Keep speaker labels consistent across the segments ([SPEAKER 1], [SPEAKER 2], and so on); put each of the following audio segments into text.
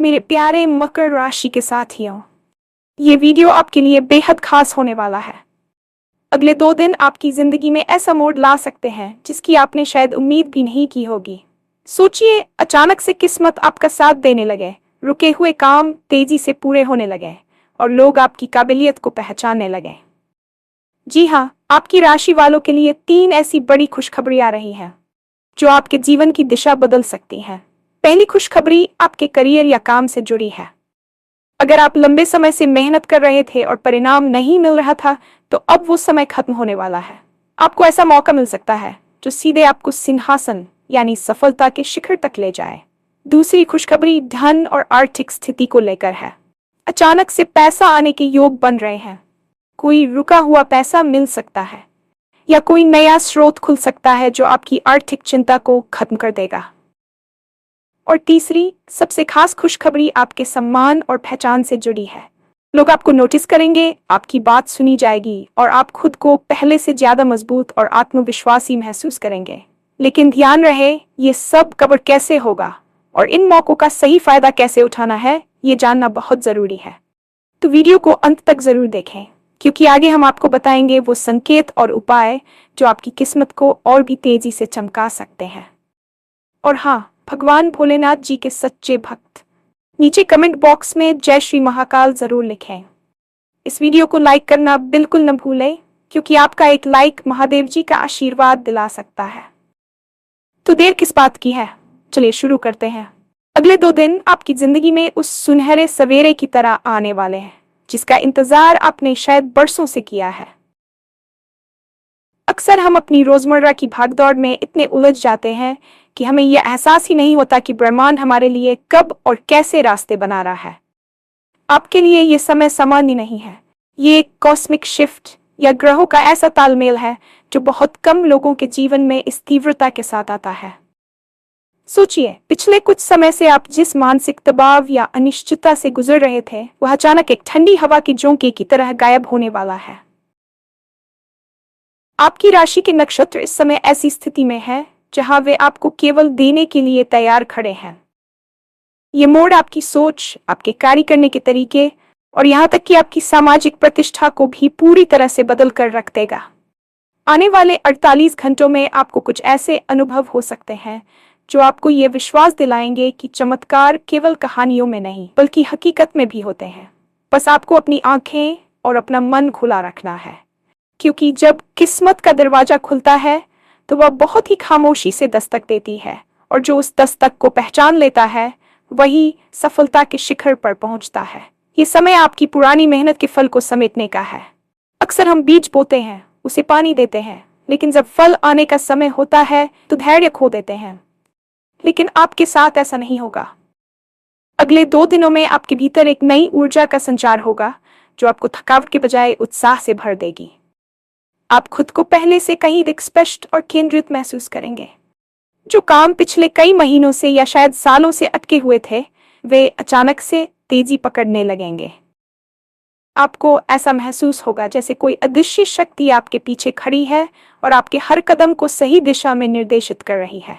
[SPEAKER 1] मेरे प्यारे मकर राशि के साथियों, ये वीडियो आपके लिए बेहद खास होने वाला है। अगले 2 दिन आपकी जिंदगी में ऐसा मोड़ ला सकते हैं जिसकी आपने शायद उम्मीद भी नहीं की होगी। सोचिए, अचानक से किस्मत आपका साथ देने लगे, रुके हुए काम तेजी से पूरे होने लगे और लोग आपकी काबिलियत को पहचानने लगे। जी हाँ, आपकी राशि वालों के लिए 3 ऐसी बड़ी खुशखबरी आ रही हैं जो आपके जीवन की दिशा बदल सकती हैं। पहली खुशखबरी आपके करियर या काम से जुड़ी है। अगर आप लंबे समय से मेहनत कर रहे थे और परिणाम नहीं मिल रहा था, तो अब वो समय खत्म होने वाला है। आपको ऐसा मौका मिल सकता है जो सीधे आपको सिंहासन यानी सफलता के शिखर तक ले जाए। दूसरी खुशखबरी धन और आर्थिक स्थिति को लेकर है। अचानक से पैसा आने के योग बन रहे हैं। कोई रुका हुआ पैसा मिल सकता है या कोई नया स्रोत खुल सकता है जो आपकी आर्थिक चिंता को खत्म कर देगा। और तीसरी सबसे खास खुशखबरी आपके सम्मान और पहचान से जुड़ी है। लोग आपको नोटिस करेंगे, आपकी बात सुनी जाएगी और आप खुद को पहले से ज्यादा मजबूत और आत्मविश्वासी महसूस करेंगे। लेकिन ध्यान रहे, ये सब कवर कैसे होगा और इन मौकों का सही फायदा कैसे उठाना है, ये जानना बहुत जरूरी है। तो वीडियो को अंत तक जरूर देखें, क्योंकि आगे हम आपको बताएंगे वो संकेत और उपाय जो आपकी किस्मत को और भी तेजी से चमका सकते हैं। और हाँ, भगवान भोलेनाथ जी के सच्चे भक्त नीचे कमेंट बॉक्स में जय श्री महाकाल जरूर लिखें। इस वीडियो को लाइक करना बिल्कुल न भूलें, क्योंकि आपका एक लाइक महादेव जी का आशीर्वाद दिला सकता है। तो देर किस बात की है, चलिए शुरू करते हैं। अगले 2 दिन आपकी जिंदगी में उस सुनहरे सवेरे की तरह आने वाले हैं जिसका इंतजार आपने शायद बरसों से किया है। अक्सर हम अपनी रोजमर्रा की भागदौड़ में इतने उलझ जाते हैं कि हमें यह एहसास ही नहीं होता कि ब्रह्मांड हमारे लिए कब और कैसे रास्ते बना रहा है। आपके लिए यह समय सामान्य नहीं है। ये एक कॉस्मिक शिफ्ट या ग्रहों का ऐसा तालमेल है जो बहुत कम लोगों के जीवन में इस तीव्रता के साथ आता है। सोचिए, पिछले कुछ समय से आप जिस मानसिक दबाव या अनिश्चितता से गुजर रहे थे, वह अचानक एक ठंडी हवा के झोंके की तरह गायब होने वाला है। आपकी राशि के नक्षत्र इस समय ऐसी स्थिति में है जहां वे आपको केवल देने के लिए तैयार खड़े हैं। ये मोड़ आपकी सोच, आपके कार्य करने के तरीके और यहाँ तक कि आपकी सामाजिक प्रतिष्ठा को भी पूरी तरह से बदल कर रख देगा। आने वाले 48 घंटों में आपको कुछ ऐसे अनुभव हो सकते हैं जो आपको ये विश्वास दिलाएंगे कि चमत्कार केवल कहानियों में नहीं बल्कि हकीकत में भी होते हैं। बस आपको अपनी आंखें और अपना मन खुला रखना है, क्योंकि जब किस्मत का दरवाजा खुलता है तो वह बहुत ही खामोशी से दस्तक देती है, और जो उस दस्तक को पहचान लेता है वही सफलता के शिखर पर पहुंचता है। ये समय आपकी पुरानी मेहनत के फल को समेटने का है। अक्सर हम बीज बोते हैं, उसे पानी देते हैं, लेकिन जब फल आने का समय होता है तो धैर्य खो देते हैं। लेकिन आपके साथ ऐसा नहीं होगा। अगले 2 दिनों में आपके भीतर एक नई ऊर्जा का संचार होगा जो आपको थकावट के बजाय उत्साह से भर देगी। आप खुद को पहले से कहीं अधिक स्पष्ट और केंद्रित महसूस करेंगे। जो काम पिछले कई महीनों से या शायद सालों से अटके हुए थे, वे अचानक से तेजी पकड़ने लगेंगे। आपको ऐसा महसूस होगा जैसे कोई अदृश्य शक्ति आपके पीछे खड़ी है और आपके हर कदम को सही दिशा में निर्देशित कर रही है।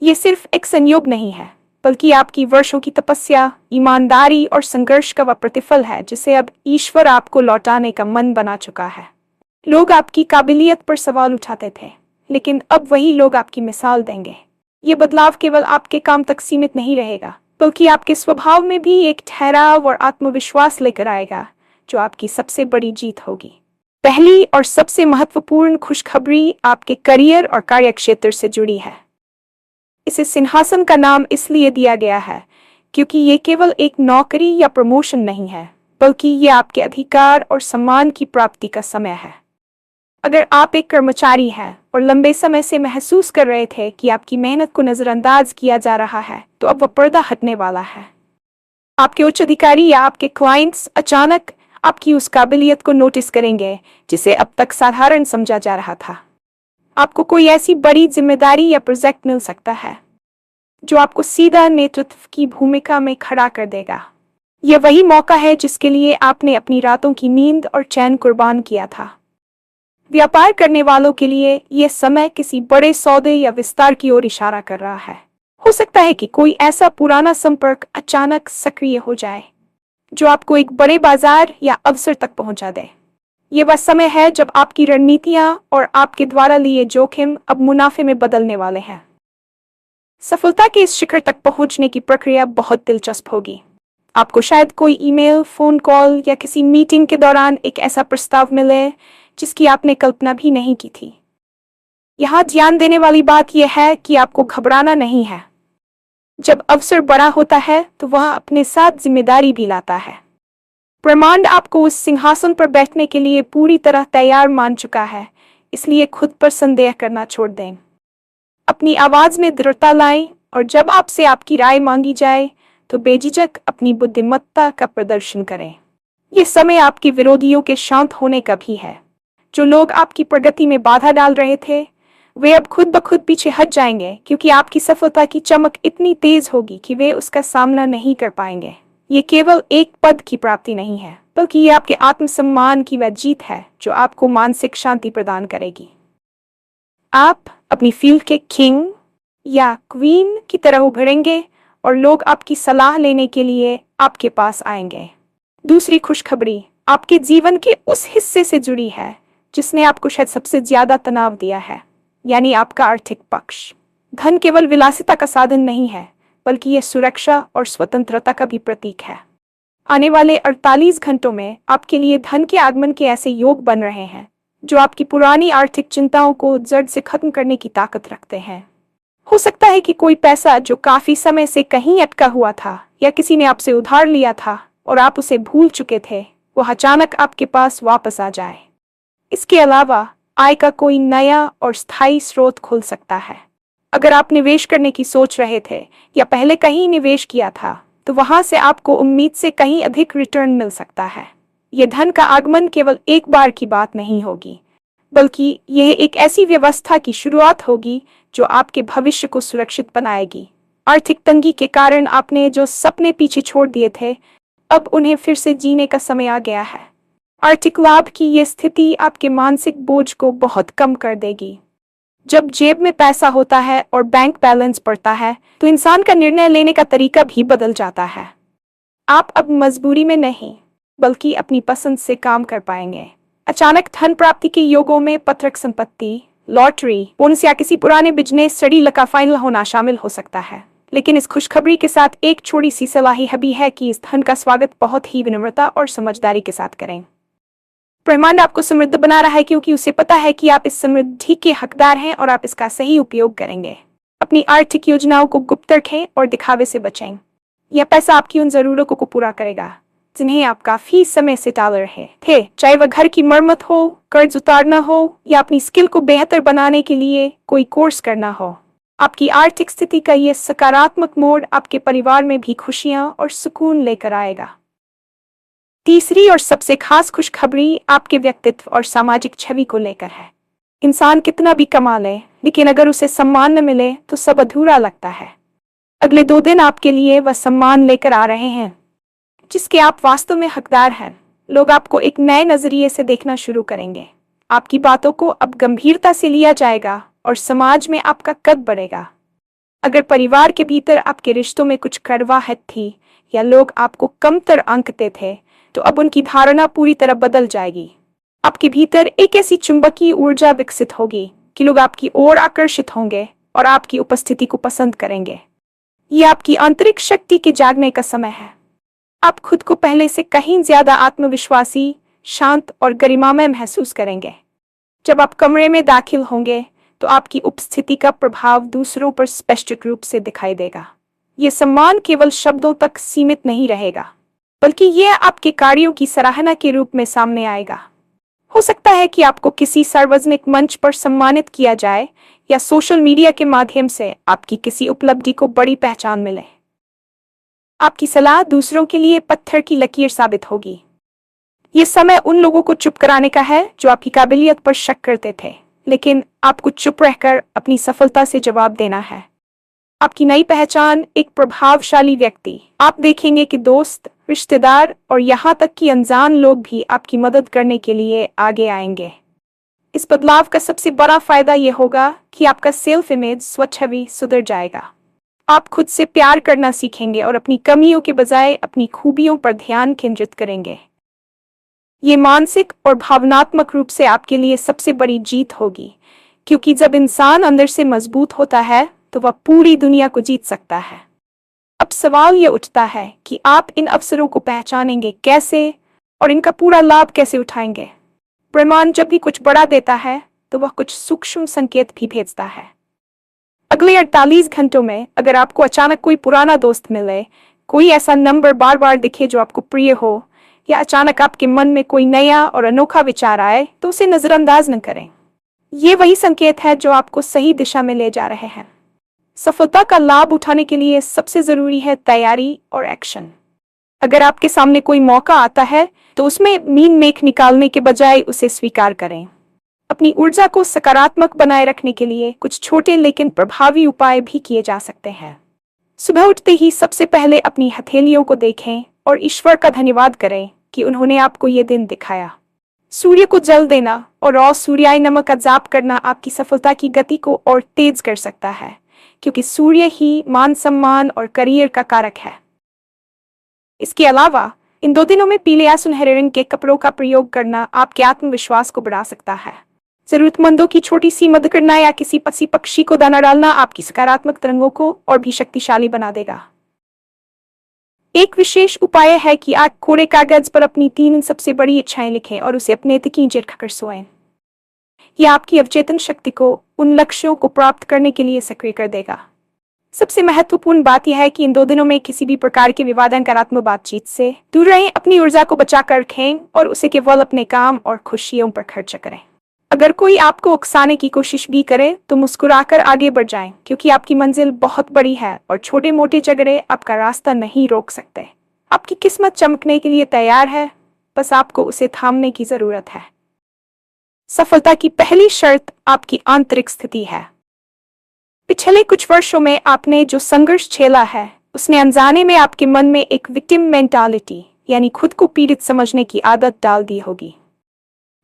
[SPEAKER 1] ये सिर्फ एक संयोग नहीं है, बल्कि आपकी वर्षों की तपस्या, ईमानदारी और संघर्ष का वह प्रतिफल है जिसे अब ईश्वर आपको लौटाने का मन बना चुका है। लोग आपकी काबिलियत पर सवाल उठाते थे, लेकिन अब वही लोग आपकी मिसाल देंगे। ये बदलाव केवल आपके काम तक सीमित नहीं रहेगा, बल्कि आपके स्वभाव में भी एक ठहराव और आत्मविश्वास लेकर आएगा जो आपकी सबसे बड़ी जीत होगी। पहली और सबसे महत्वपूर्ण खुशखबरी आपके करियर और कार्यक्षेत्र से जुड़ी है। इसे सिंहासन का नाम इसलिए दिया गया है क्योंकि ये केवल एक नौकरी या प्रमोशन नहीं है, बल्कि ये आपके अधिकार और सम्मान की प्राप्ति का समय है। अगर आप एक कर्मचारी हैं और लंबे समय से महसूस कर रहे थे कि आपकी मेहनत को नजरअंदाज किया जा रहा है, तो अब वह पर्दा हटने वाला है। आपके उच्च अधिकारी या आपके क्लाइंट्स अचानक आपकी उस काबिलियत को नोटिस करेंगे जिसे अब तक साधारण समझा जा रहा था। आपको कोई ऐसी बड़ी जिम्मेदारी या प्रोजेक्ट मिल सकता है जो आपको सीधा नेतृत्व की भूमिका में खड़ा कर देगा। यह वही मौका है जिसके लिए आपने अपनी रातों की नींद और चैन कुर्बान किया था। व्यापार करने वालों के लिए यह समय किसी बड़े सौदे या विस्तार की ओर इशारा कर रहा है। हो सकता है कि कोई ऐसा पुराना संपर्क अचानक सक्रिय हो जाए जो आपको एक बड़े बाजार या अवसर तक पहुंचा दे। ये वह समय है जब आपकी रणनीतियां और आपके द्वारा लिए जोखिम अब मुनाफे में बदलने वाले हैं। सफलता के इस शिखर तक पहुंचने की प्रक्रिया बहुत दिलचस्प होगी। आपको शायद कोई ईमेल, फोन कॉल या किसी मीटिंग के दौरान एक ऐसा प्रस्ताव मिले जिसकी आपने कल्पना भी नहीं की थी। यहाँ ध्यान देने वाली बात यह है कि आपको घबराना नहीं है। जब अवसर बड़ा होता है तो वह अपने साथ जिम्मेदारी भी लाता है। ब्रह्मांड आपको उस सिंहासन पर बैठने के लिए पूरी तरह तैयार मान चुका है, इसलिए खुद पर संदेह करना छोड़ दें। अपनी आवाज में दृढ़ता लाएं और जब आपसे आपकी राय मांगी जाए तो बेझिझक अपनी बुद्धिमत्ता का प्रदर्शन करें। ये समय आपके विरोधियों के शांत होने का भी है। जो लोग आपकी प्रगति में बाधा डाल रहे थे वे अब खुद ब खुद पीछे हट जाएंगे, क्योंकि आपकी सफलता की चमक इतनी तेज होगी कि वे उसका सामना नहीं कर पाएंगे। ये केवल एक पद की प्राप्ति नहीं है, बल्कि ये आपके आत्मसम्मान की वह जीत है जो आपको मानसिक शांति प्रदान करेगी। आप अपनी फील्ड के किंग या क्वीन की तरह उभरेंगे और लोग आपकी सलाह लेने के लिए आपके पास आएंगे। दूसरी खुशखबरी आपके जीवन के उस हिस्से से जुड़ी है जिसने आपको शायद सबसे ज्यादा तनाव दिया है, यानी आपका आर्थिक पक्ष। धन केवल विलासिता का साधन नहीं है, बल्कि यह सुरक्षा और स्वतंत्रता का भी प्रतीक है। आने वाले 48 घंटों में आपके लिए धन के आगमन के ऐसे योग बन रहे हैं जो आपकी पुरानी आर्थिक चिंताओं को जड़ से खत्म करने की ताकत रखते हैं। हो सकता है कि कोई पैसा जो काफी समय से कहीं अटका हुआ था या किसी ने आपसे उधार लिया था और आप उसे भूल चुके थे, वह अचानक आपके पास वापस आ जाए। इसके अलावा आय का कोई नया और स्थायी स्रोत खुल सकता है। अगर आप निवेश करने की सोच रहे थे या पहले कहीं निवेश किया था तो वहां से आपको उम्मीद से कहीं अधिक रिटर्न मिल सकता है। यह धन का आगमन केवल एक बार की बात नहीं होगी, बल्कि यह एक ऐसी व्यवस्था की शुरुआत होगी जो आपके भविष्य को सुरक्षित बनाएगी। आर्थिक तंगी के कारण आपने जो सपने पीछे छोड़ दिए थे, अब उन्हें फिर से जीने का समय आ गया है। आर्थिक लाभ की यह स्थिति आपके मानसिक बोझ को बहुत कम कर देगी। जब जेब में पैसा होता है और बैंक बैलेंस बढ़ता है तो इंसान का निर्णय लेने का तरीका भी बदल जाता है। आप अब मजबूरी में नहीं, बल्कि अपनी पसंद से काम कर पाएंगे। अचानक धन प्राप्ति के योगों में पत्रक संपत्ति, लॉटरी, बोनस या किसी पुराने बिजनेस स्टडी का फाइनल होना शामिल हो सकता है। लेकिन इस खुशखबरी के साथ एक छोटी सी सलाह भी है कि इस धन का स्वागत बहुत ही विनम्रता और समझदारी के साथ करें। ब्रह्मांड आपको समृद्ध बना रहा है क्योंकि उसे पता है कि आप इस समृद्धि के हकदार हैं और आप इसका सही उपयोग करेंगे। अपनी आर्थिक योजनाओं को गुप्त रखें और दिखावे से बचें। यह पैसा आपकी उन जरूरतों को पूरा करेगा जिन्हें आप काफी समय से टाल रहे थे, चाहे वह घर की मरम्मत हो, कर्ज उतारना हो या अपनी स्किल को बेहतर बनाने के लिए कोई कोर्स करना हो। आपकी आर्थिक स्थिति का यह सकारात्मक मोड़ आपके परिवार में भी खुशियां और सुकून लेकर आएगा। तीसरी और सबसे खास खुशखबरी आपके व्यक्तित्व और सामाजिक छवि को लेकर है। इंसान कितना भी कमा ले, लेकिन अगर उसे सम्मान न मिले तो सब अधूरा लगता है। अगले 2 दिन आपके लिए वह सम्मान लेकर आ रहे हैं जिसके आप वास्तव में हकदार हैं। लोग आपको एक नए नजरिए से देखना शुरू करेंगे। आपकी बातों को अब गंभीरता से लिया जाएगा और समाज में आपका कद बढ़ेगा। अगर परिवार के भीतर आपके रिश्तों में कुछ कड़वाहट थी या लोग आपको कमतर आंकते थे, तो अब उनकी धारणा पूरी तरह बदल जाएगी। आपके भीतर एक ऐसी चुंबकीय ऊर्जा विकसित होगी कि लोग आपकी ओर आकर्षित होंगे और आपकी उपस्थिति को पसंद करेंगे। यह आपकी आंतरिक शक्ति के जागने का समय है। आप खुद को पहले से कहीं ज्यादा आत्मविश्वासी, शांत और गरिमामय महसूस करेंगे। जब आप कमरे में दाखिल होंगे तो आपकी उपस्थिति का प्रभाव दूसरों पर स्पष्ट रूप से दिखाई देगा। यह सम्मान केवल शब्दों तक सीमित नहीं रहेगा, बल्कि यह आपके कार्यों की सराहना के रूप में सामने आएगा। हो सकता है कि आपको किसी सार्वजनिक मंच पर सम्मानित किया जाए या सोशल मीडिया के माध्यम से आपकी किसी उपलब्धि को बड़ी पहचान मिले। आपकी सलाह दूसरों के लिए पत्थर की लकीर साबित होगी। यह समय उन लोगों को चुप कराने का है जो आपकी काबिलियत पर शक करते थे, लेकिन आपको चुप रहकर अपनी सफलता से जवाब देना है। आपकी नई पहचान एक प्रभावशाली व्यक्ति। आप देखेंगे कि दोस्त, रिश्तेदार और यहाँ तक कि अनजान लोग भी आपकी मदद करने के लिए आगे आएंगे। इस बदलाव का सबसे बड़ा फायदा यह होगा कि आपका सेल्फ इमेज, स्वच्छवि सुधर जाएगा। आप खुद से प्यार करना सीखेंगे और अपनी कमियों के बजाय अपनी खूबियों पर ध्यान केंद्रित करेंगे। ये मानसिक और भावनात्मक रूप से आपके लिए सबसे बड़ी जीत होगी, क्योंकि जब इंसान अंदर से मजबूत होता है तो वह पूरी दुनिया को जीत सकता है। अब सवाल ये उठता है कि आप इन अवसरों को पहचानेंगे कैसे और इनका पूरा लाभ कैसे उठाएंगे। ब्रह्मांड जब भी कुछ बड़ा देता है तो वह कुछ सूक्ष्म संकेत भी भेजता है। अगले 48 घंटों में अगर आपको अचानक कोई पुराना दोस्त मिले, कोई ऐसा नंबर बार बार दिखे जो आपको प्रिय हो, या अचानक आपके मन में कोई नया और अनोखा विचार आए, तो उसे नजरअंदाज न करें। ये वही संकेत है जो आपको सही दिशा में ले जा रहे हैं। सफलता का लाभ उठाने के लिए सबसे जरूरी है तैयारी और एक्शन। अगर आपके सामने कोई मौका आता है तो उसमें मीन मेख निकालने के बजाय उसे स्वीकार करें। अपनी ऊर्जा को सकारात्मक बनाए रखने के लिए कुछ छोटे लेकिन प्रभावी उपाय भी किए जा सकते हैं। सुबह उठते ही सबसे पहले अपनी हथेलियों को देखें और ईश्वर का धन्यवाद करें कि उन्होंने आपको ये दिन दिखाया। सूर्य को जल देना और रॉ सूर्याय नमक का जाप करना आपकी सफलता की गति को और तेज कर सकता है, क्योंकि सूर्य ही मान सम्मान और करियर का कारक है। इसके अलावा इन 2 दिनों में पीले या सुनहरे रंग के कपड़ों का प्रयोग करना आपके आत्मविश्वास को बढ़ा सकता है। जरूरतमंदों की छोटी सी मदद करना या किसी पसी पक्षी को दाना डालना आपकी सकारात्मक तरंगों को और भी शक्तिशाली बना देगा। एक विशेष उपाय है कि आप कोरे कागज पर अपनी 3 सबसे बड़ी इच्छाएं लिखें और उसे अपने तकीजे रखकर सोएं। यह आपकी अवचेतन शक्ति को उन लक्ष्यों को प्राप्त करने के लिए सक्रिय कर देगा। सबसे महत्वपूर्ण बात यह है कि इन 2 दिनों में किसी भी प्रकार के विवादात्मक बातचीत से दूर रहें, अपनी ऊर्जा को बचा कर रखें और उसे केवल अपने काम और खुशियों पर खर्च करें। अगर कोई आपको उकसाने की कोशिश भी करे तो मुस्कुराकर आगे बढ़ जाएं, क्योंकि आपकी मंजिल बहुत बड़ी है और छोटे मोटे झगड़े आपका रास्ता नहीं रोक सकते। आपकी किस्मत चमकने के लिए तैयार है, बस आपको उसे थामने की जरूरत है। सफलता की पहली शर्त आपकी आंतरिक स्थिति है। पिछले कुछ वर्षों में आपने जो संघर्ष झेला है, उसने अनजाने में आपके मन में एक विक्टिम मेंटालिटी यानी खुद को पीड़ित समझने की आदत डाल दी होगी।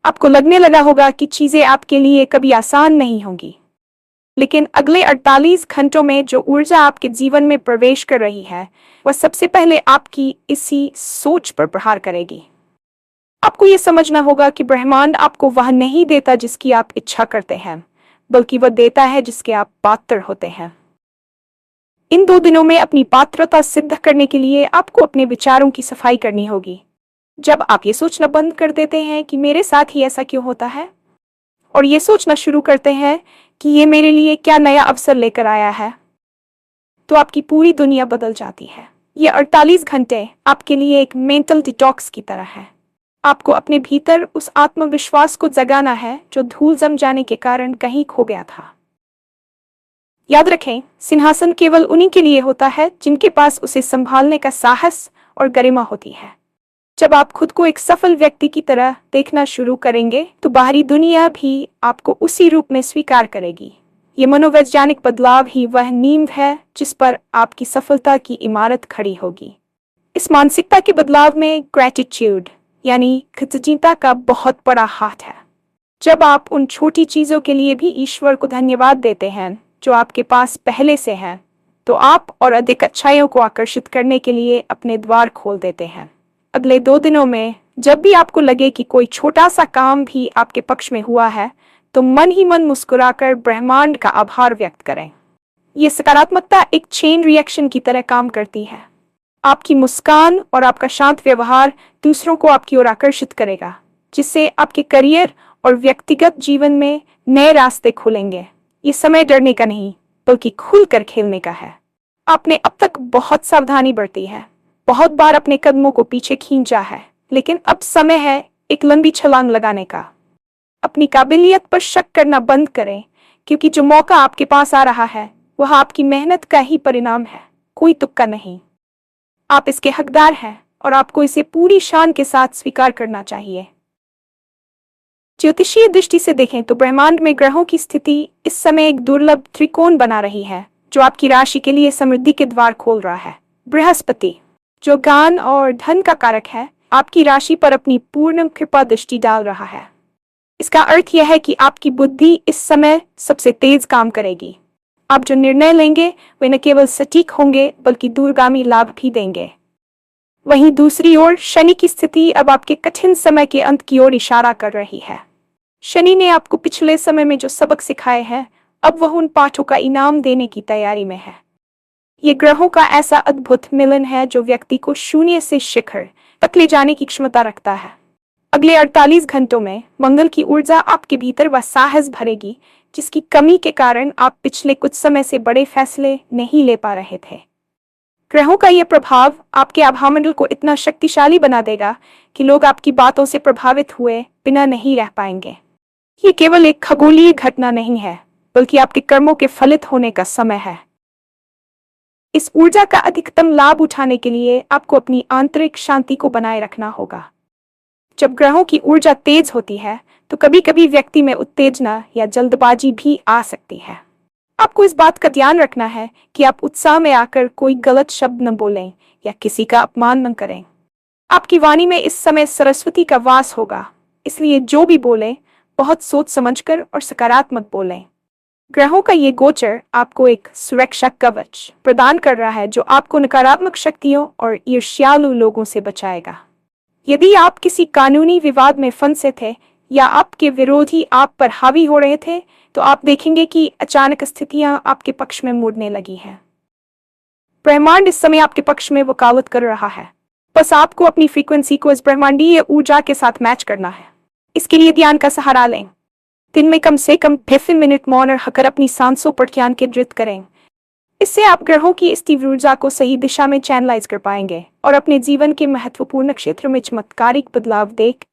[SPEAKER 1] आपको लगने लगा होगा कि चीजें आपके लिए कभी आसान नहीं होंगी। लेकिन अगले 48 घंटों में जो ऊर्जा आपके जीवन में प्रवेश कर रही है, वह सबसे पहले आपकी इसी सोच पर प्रहार करेगी। आपको यह समझना होगा कि ब्रह्मांड आपको वह नहीं देता जिसकी आप इच्छा करते हैं, बल्कि वह देता है जिसके आप पात्र होते हैं। इन 2 दिनों में अपनी पात्रता सिद्ध करने के लिए आपको अपने विचारों की सफाई करनी होगी। जब आप ये सोचना बंद कर देते हैं कि मेरे साथ ही ऐसा क्यों होता है, और ये सोचना शुरू करते हैं कि ये मेरे लिए क्या नया अवसर लेकर आया है, तो आपकी पूरी दुनिया बदल जाती है। ये 48 घंटे आपके लिए एक मेंटल डिटॉक्स की तरह है। आपको अपने भीतर उस आत्मविश्वास को जगाना है जो धूल जम जाने के कारण कहीं खो गया था। याद रखें, सिंहासन केवल उन्हीं के लिए होता है जिनके पास उसे संभालने का साहस और गरिमा होती है। जब आप खुद को एक सफल व्यक्ति की तरह देखना शुरू करेंगे तो बाहरी दुनिया भी आपको उसी रूप में स्वीकार करेगी। ये मनोवैज्ञानिक बदलाव ही वह नींव है जिस पर आपकी सफलता की इमारत खड़ी होगी। इस मानसिकता के बदलाव में ग्रैटिट्यूड यानी कृतज्ञता का बहुत बड़ा हाथ है। जब आप उन छोटी चीजों के लिए भी ईश्वर को धन्यवाद देते हैं जो आपके पास पहले से हैं, तो आप और अधिक अच्छाइयों को आकर्षित करने के लिए अपने द्वार खोल देते हैं। अगले 2 दिनों में जब भी आपको लगे कि कोई छोटा सा काम भी आपके पक्ष में हुआ है, तो मन ही मन मुस्कुराकर ब्रह्मांड का आभार व्यक्त करें। ये सकारात्मकता एक चेन रिएक्शन की तरह काम करती है। आपकी मुस्कान और आपका शांत व्यवहार दूसरों को आपकी ओर आकर्षित करेगा, जिससे आपके करियर और व्यक्तिगत जीवन में नए रास्ते खुलेंगे। ये समय डरने का नहीं, बल्कि खुलकर खेलने का है। आपने अब तक बहुत सावधानी बरती है, बहुत बार अपने कदमों को पीछे खींचा है, लेकिन अब समय है एक लंबी छलांग लगाने का। अपनी काबिलियत पर शक करना बंद करें, क्योंकि जो मौका आपके पास आ रहा है वह आपकी मेहनत का ही परिणाम है, कोई तुक्का नहीं। आप इसके हकदार हैं और आपको इसे पूरी शान के साथ स्वीकार करना चाहिए। ज्योतिषीय दृष्टि से देखें तो ब्रह्मांड में ग्रहों की स्थिति इस समय एक दुर्लभ त्रिकोण बना रही है, जो आपकी राशि के लिए समृद्धि के द्वार खोल रहा है। बृहस्पति, जो ज्ञान और धन का कारक है, आपकी राशि पर अपनी पूर्ण कृपा दृष्टि डाल रहा है। इसका अर्थ यह है कि आपकी बुद्धि इस समय सबसे तेज काम करेगी। आप जो निर्णय लेंगे वे न केवल सटीक होंगे बल्कि दूरगामी लाभ भी देंगे। वहीं दूसरी ओर शनि की स्थिति अब आपके कठिन समय के अंत की ओर इशारा कर रही है। शनि ने आपको पिछले समय में जो सबक सिखाए हैं, अब वह उन पाठों का इनाम देने की तैयारी में है। ये ग्रहों का ऐसा अद्भुत मिलन है जो व्यक्ति को शून्य से शिखर तक ले जाने की क्षमता रखता है। अगले 48 घंटों में मंगल की ऊर्जा आपके भीतर वह साहस भरेगी जिसकी कमी के कारण आप पिछले कुछ समय से बड़े फैसले नहीं ले पा रहे थे। ग्रहों का यह प्रभाव आपके आभामंडल को इतना शक्तिशाली बना देगा कि लोग आपकी बातों से प्रभावित हुए बिना नहीं रह पाएंगे। ये केवल एक खगोलीय घटना नहीं है, बल्कि आपके कर्मों के फलित होने का समय है। इस ऊर्जा का अधिकतम लाभ उठाने के लिए आपको अपनी आंतरिक शांति को बनाए रखना होगा। जब ग्रहों की ऊर्जा तेज होती है तो कभी कभी व्यक्ति में उत्तेजना या जल्दबाजी भी आ सकती है। आपको इस बात का ध्यान रखना है कि आप उत्साह में आकर कोई गलत शब्द न बोलें या किसी का अपमान न करें। आपकी वाणी में इस समय सरस्वती का वास होगा, इसलिए जो भी बोलें बहुत सोच समझकर और सकारात्मक बोलें। ग्रहों का ये गोचर आपको एक सुरक्षा कवच प्रदान कर रहा है जो आपको नकारात्मक शक्तियों और ईर्ष्यालु लोगों से बचाएगा। यदि आप किसी कानूनी विवाद में फंसे थे या आपके विरोधी आप पर हावी हो रहे थे, तो आप देखेंगे कि अचानक स्थितियां आपके पक्ष में मुड़ने लगी हैं। ब्रह्मांड इस समय आपके पक्ष में वकालत कर रहा है। बस आपको अपनी फ्रीक्वेंसी को इस ब्रह्मांडीय ऊर्जा के साथ मैच करना है। इसके लिए ध्यान का सहारा लें। दिन में कम से कम 15 मिनट मौन रहकर अपनी सांसों पर ध्यान केंद्रित करें। इससे आप ग्रहों की इस तीव्र ऊर्जा को सही दिशा में चैनलाइज कर पाएंगे और अपने जीवन के महत्वपूर्ण क्षेत्र में चमत्कारिक बदलाव देख